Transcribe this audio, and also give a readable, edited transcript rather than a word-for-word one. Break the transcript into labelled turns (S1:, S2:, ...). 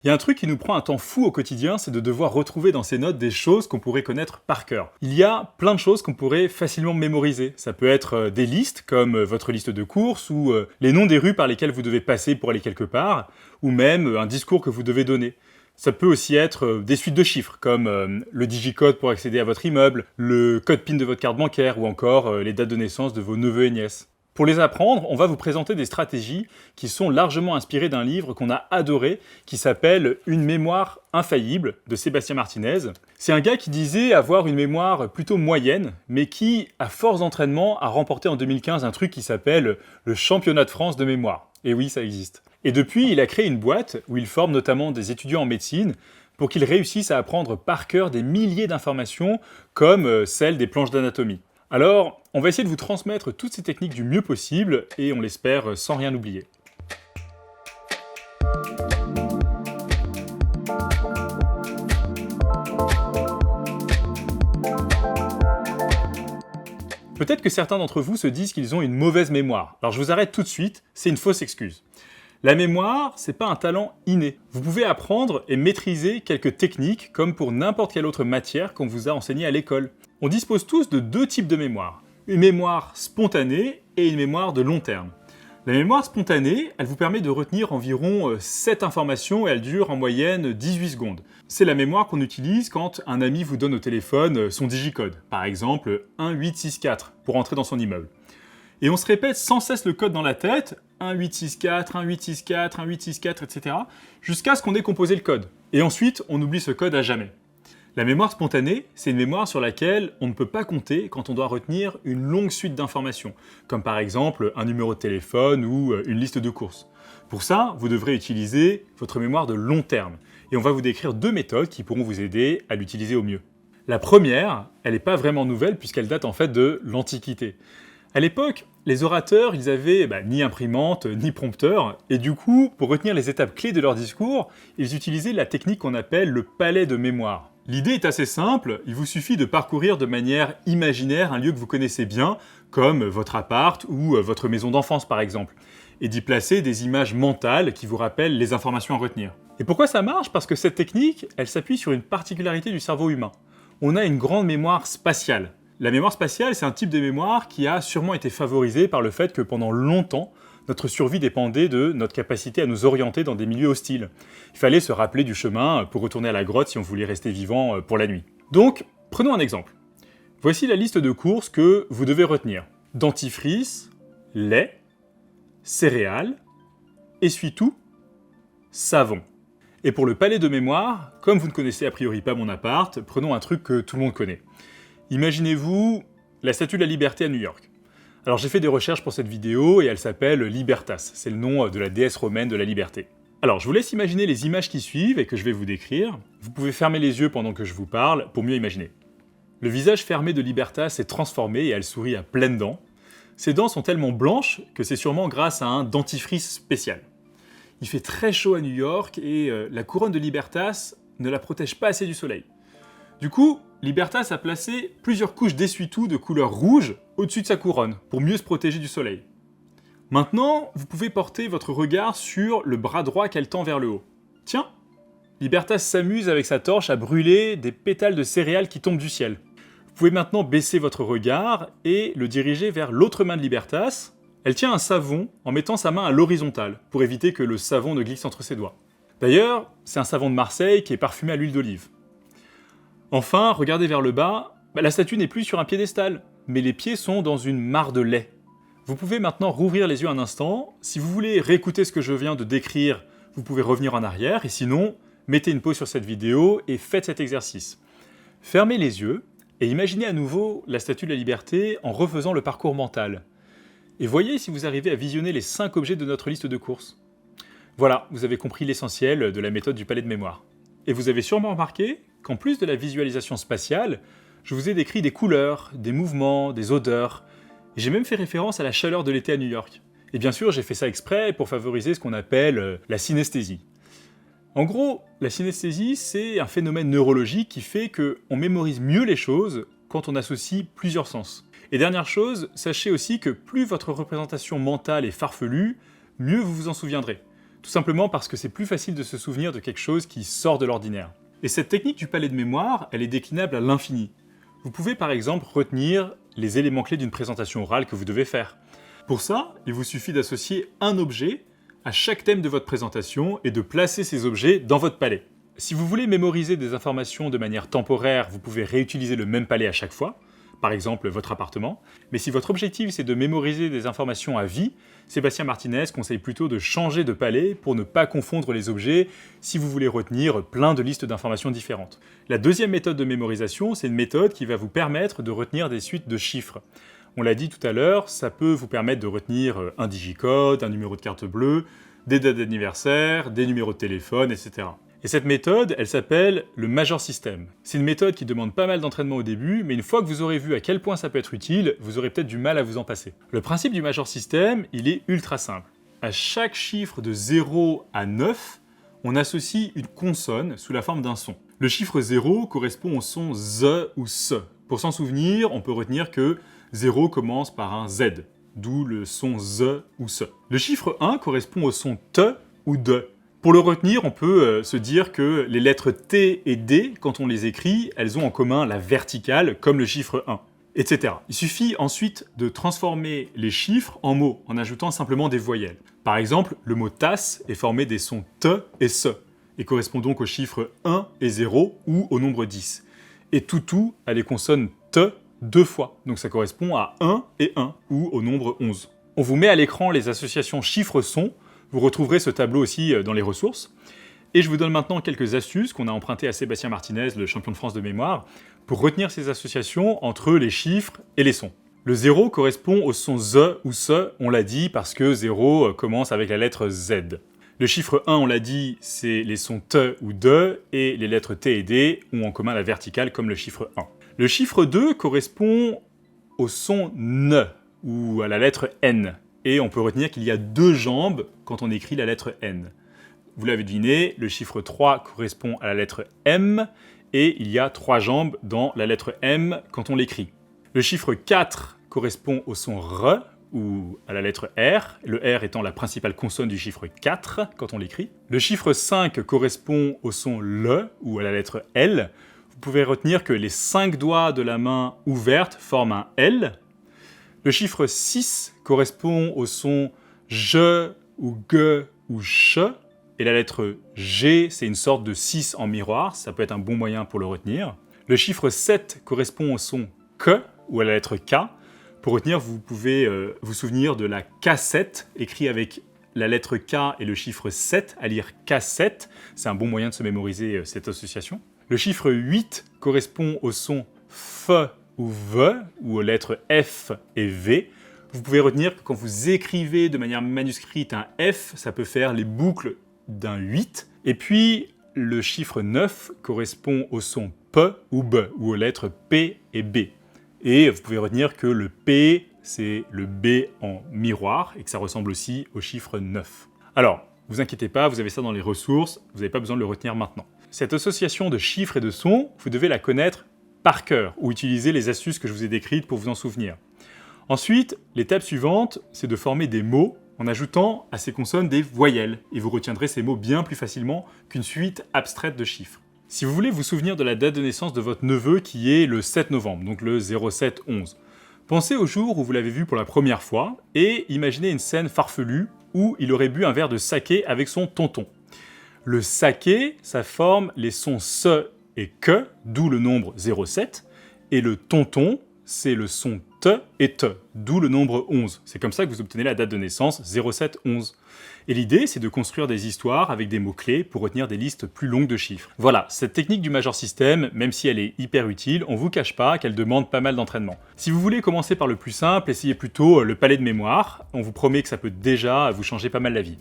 S1: Il y a un truc qui nous prend un temps fou au quotidien, c'est de devoir retrouver dans ses notes des choses qu'on pourrait connaître par cœur. Il y a plein de choses qu'on pourrait facilement mémoriser. Ça peut être des listes, comme votre liste de courses, ou les noms des rues par lesquelles vous devez passer pour aller quelque part, ou même un discours que vous devez donner. Ça peut aussi être des suites de chiffres, comme le digicode pour accéder à votre immeuble, le code PIN de votre carte bancaire, ou encore les dates de naissance de vos neveux et nièces. Pour les apprendre, on va vous présenter des stratégies qui sont largement inspirées d'un livre qu'on a adoré, qui s'appelle « Une mémoire infaillible » de Sébastien Martinez. C'est un gars qui disait avoir une mémoire plutôt moyenne, mais qui, à force d'entraînement, a remporté en 2015 un truc qui s'appelle le championnat de France de mémoire. Et oui, ça existe. Et depuis, il a créé une boîte où il forme notamment des étudiants en médecine pour qu'ils réussissent à apprendre par cœur des milliers d'informations comme celles des planches d'anatomie. Alors, on va essayer de vous transmettre toutes ces techniques du mieux possible et on l'espère sans rien oublier. Peut-être que certains d'entre vous se disent qu'ils ont une mauvaise mémoire. Alors je vous arrête tout de suite, c'est une fausse excuse. La mémoire, c'est pas un talent inné. Vous pouvez apprendre et maîtriser quelques techniques comme pour n'importe quelle autre matière qu'on vous a enseignée à l'école. On dispose tous de deux types de mémoire. Une mémoire spontanée et une mémoire de long terme. La mémoire spontanée, elle vous permet de retenir environ 7 informations et elle dure en moyenne 18 secondes. C'est la mémoire qu'on utilise quand un ami vous donne au téléphone son digicode, par exemple 1864 pour entrer dans son immeuble. Et on se répète sans cesse le code dans la tête, 1864, 1864, 1864, etc., jusqu'à ce qu'on ait composé le code. Et ensuite, on oublie ce code à jamais. La mémoire spontanée, c'est une mémoire sur laquelle on ne peut pas compter quand on doit retenir une longue suite d'informations, comme par exemple un numéro de téléphone ou une liste de courses. Pour ça, vous devrez utiliser votre mémoire de long terme, et on va vous décrire deux méthodes qui pourront vous aider à l'utiliser au mieux. La première, elle n'est pas vraiment nouvelle puisqu'elle date en fait de l'Antiquité. À l'époque, les orateurs, ils avaient ni imprimante, ni prompteur, et du coup, pour retenir les étapes clés de leur discours, ils utilisaient la technique qu'on appelle le palais de mémoire. L'idée est assez simple, il vous suffit de parcourir de manière imaginaire un lieu que vous connaissez bien, comme votre appart ou votre maison d'enfance par exemple, et d'y placer des images mentales qui vous rappellent les informations à retenir. Et pourquoi ça marche? Parce que cette technique, elle s'appuie sur une particularité du cerveau humain. On a une grande mémoire spatiale. La mémoire spatiale, c'est un type de mémoire qui a sûrement été favorisé par le fait que pendant longtemps, notre survie dépendait de notre capacité à nous orienter dans des milieux hostiles. Il fallait se rappeler du chemin pour retourner à la grotte si on voulait rester vivant pour la nuit. Donc, prenons un exemple. Voici la liste de courses que vous devez retenir. Dentifrice, lait, céréales, essuie-tout, savon. Et pour le palais de mémoire, comme vous ne connaissez a priori pas mon appart, prenons un truc que tout le monde connaît. Imaginez-vous la Statue de la Liberté à New York. Alors j'ai fait des recherches pour cette vidéo et elle s'appelle Libertas, c'est le nom de la déesse romaine de la liberté. Alors je vous laisse imaginer les images qui suivent et que je vais vous décrire. Vous pouvez fermer les yeux pendant que je vous parle pour mieux imaginer. Le visage fermé de Libertas est transformé et elle sourit à pleines dents. Ses dents sont tellement blanches que c'est sûrement grâce à un dentifrice spécial. Il fait très chaud à New York et la couronne de Libertas ne la protège pas assez du soleil. Du coup, Libertas a placé plusieurs couches d'essuie-tout de couleur rouge au-dessus de sa couronne, pour mieux se protéger du soleil. Maintenant, vous pouvez porter votre regard sur le bras droit qu'elle tend vers le haut. Tiens, Libertas s'amuse avec sa torche à brûler des pétales de céréales qui tombent du ciel. Vous pouvez maintenant baisser votre regard et le diriger vers l'autre main de Libertas. Elle tient un savon en mettant sa main à l'horizontale, pour éviter que le savon ne glisse entre ses doigts. D'ailleurs, c'est un savon de Marseille qui est parfumé à l'huile d'olive. Enfin, regardez vers le bas, la statue n'est plus sur un piédestal, mais les pieds sont dans une mare de lait. Vous pouvez maintenant rouvrir les yeux un instant. Si vous voulez réécouter ce que je viens de décrire, vous pouvez revenir en arrière, et sinon, mettez une pause sur cette vidéo et faites cet exercice. Fermez les yeux et imaginez à nouveau la Statue de la Liberté en refaisant le parcours mental. Et voyez si vous arrivez à visionner les 5 objets de notre liste de courses. Voilà, vous avez compris l'essentiel de la méthode du palais de mémoire. Et vous avez sûrement remarqué qu'en plus de la visualisation spatiale, je vous ai décrit des couleurs, des mouvements, des odeurs. Et j'ai même fait référence à la chaleur de l'été à New York. Et bien sûr, j'ai fait ça exprès pour favoriser ce qu'on appelle la synesthésie. En gros, la synesthésie, c'est un phénomène neurologique qui fait qu'on mémorise mieux les choses quand on associe plusieurs sens. Et dernière chose, sachez aussi que plus votre représentation mentale est farfelue, mieux vous vous en souviendrez. Tout simplement parce que c'est plus facile de se souvenir de quelque chose qui sort de l'ordinaire. Et cette technique du palais de mémoire, elle est déclinable à l'infini. Vous pouvez par exemple retenir les éléments clés d'une présentation orale que vous devez faire. Pour ça, il vous suffit d'associer un objet à chaque thème de votre présentation et de placer ces objets dans votre palais. Si vous voulez mémoriser des informations de manière temporaire, vous pouvez réutiliser le même palais à chaque fois, par exemple votre appartement. Mais si votre objectif c'est de mémoriser des informations à vie, Sébastien Martinez conseille plutôt de changer de palais pour ne pas confondre les objets si vous voulez retenir plein de listes d'informations différentes. La deuxième méthode de mémorisation, c'est une méthode qui va vous permettre de retenir des suites de chiffres. On l'a dit tout à l'heure, ça peut vous permettre de retenir un digicode, un numéro de carte bleue, des dates d'anniversaire, des numéros de téléphone, etc. Et cette méthode, elle s'appelle le Major System. C'est une méthode qui demande pas mal d'entraînement au début, mais une fois que vous aurez vu à quel point ça peut être utile, vous aurez peut-être du mal à vous en passer. Le principe du Major System, il est ultra simple. À chaque chiffre de 0 à 9, on associe une consonne sous la forme d'un son. Le chiffre 0 correspond au son Z ou S. Pour s'en souvenir, on peut retenir que 0 commence par un Z, d'où le son Z ou S. Le chiffre 1 correspond au son T ou D. Pour le retenir, on peut se dire que les lettres T et D, quand on les écrit, elles ont en commun la verticale, comme le chiffre 1, etc. Il suffit ensuite de transformer les chiffres en mots, en ajoutant simplement des voyelles. Par exemple, le mot tasse est formé des sons T et S, et correspond donc aux chiffres 1 et 0, ou au nombre 10. Et toutou a les consonnes T 2 fois, donc ça correspond à 1 et 1, ou au nombre 11. On vous met à l'écran les associations chiffres-sons. Vous retrouverez ce tableau aussi dans les ressources. Et je vous donne maintenant quelques astuces qu'on a empruntées à Sébastien Martinez, le champion de France de mémoire, pour retenir ces associations entre les chiffres et les sons. Le 0 correspond au son Z ou S, on l'a dit, parce que 0 commence avec la lettre Z. Le chiffre 1, on l'a dit, c'est les sons T ou D, et les lettres T et D ont en commun la verticale comme le chiffre 1. Le chiffre 2 correspond au son N, ou à la lettre N. Et on peut retenir qu'il y a 2 jambes quand on écrit la lettre N. Vous l'avez deviné, le chiffre 3 correspond à la lettre M, et il y a 3 jambes dans la lettre M quand on l'écrit. Le chiffre 4 correspond au son R, ou à la lettre R, le R étant la principale consonne du chiffre 4 quand on l'écrit. Le chiffre 5 correspond au son L, ou à la lettre L. Vous pouvez retenir que les 5 doigts de la main ouverte forment un L. Le chiffre 6 correspond au son J ou G ou Ch, et la lettre G, c'est une sorte de 6 en miroir, ça peut être un bon moyen pour le retenir. Le chiffre 7 correspond au son K, ou à la lettre K. Pour retenir, vous pouvez vous souvenir de la cassette, écrit avec la lettre K et le chiffre 7, à lire cassette. C'est un bon moyen de se mémoriser cette association. Le chiffre 8 correspond au son F ou V, ou aux lettres F et V. Vous pouvez retenir que quand vous écrivez de manière manuscrite un F, ça peut faire les boucles d'un 8. Et puis, le chiffre 9 correspond au son P ou B, ou aux lettres P et B. Et vous pouvez retenir que le P, c'est le B en miroir, et que ça ressemble aussi au chiffre 9. Alors, vous inquiétez pas, vous avez ça dans les ressources, vous n'avez pas besoin de le retenir maintenant. Cette association de chiffres et de sons, vous devez la connaître par cœur, ou utiliser les astuces que je vous ai décrites pour vous en souvenir. Ensuite, l'étape suivante, c'est de former des mots en ajoutant à ces consonnes des voyelles, et vous retiendrez ces mots bien plus facilement qu'une suite abstraite de chiffres. Si vous voulez vous souvenir de la date de naissance de votre neveu qui est le 7 novembre, donc le 07-11, pensez au jour où vous l'avez vu pour la première fois, et imaginez une scène farfelue où il aurait bu un verre de saké avec son tonton. Le saké, ça forme les sons S et K, d'où le nombre 07, et le tonton, c'est le son T et T, d'où le nombre 11. C'est comme ça que vous obtenez la date de naissance 07-11. Et l'idée, c'est de construire des histoires avec des mots-clés pour retenir des listes plus longues de chiffres. Voilà, cette technique du Major System, même si elle est hyper utile, on vous cache pas qu'elle demande pas mal d'entraînement. Si vous voulez commencer par le plus simple, essayez plutôt le palais de mémoire. On vous promet que ça peut déjà vous changer pas mal la vie.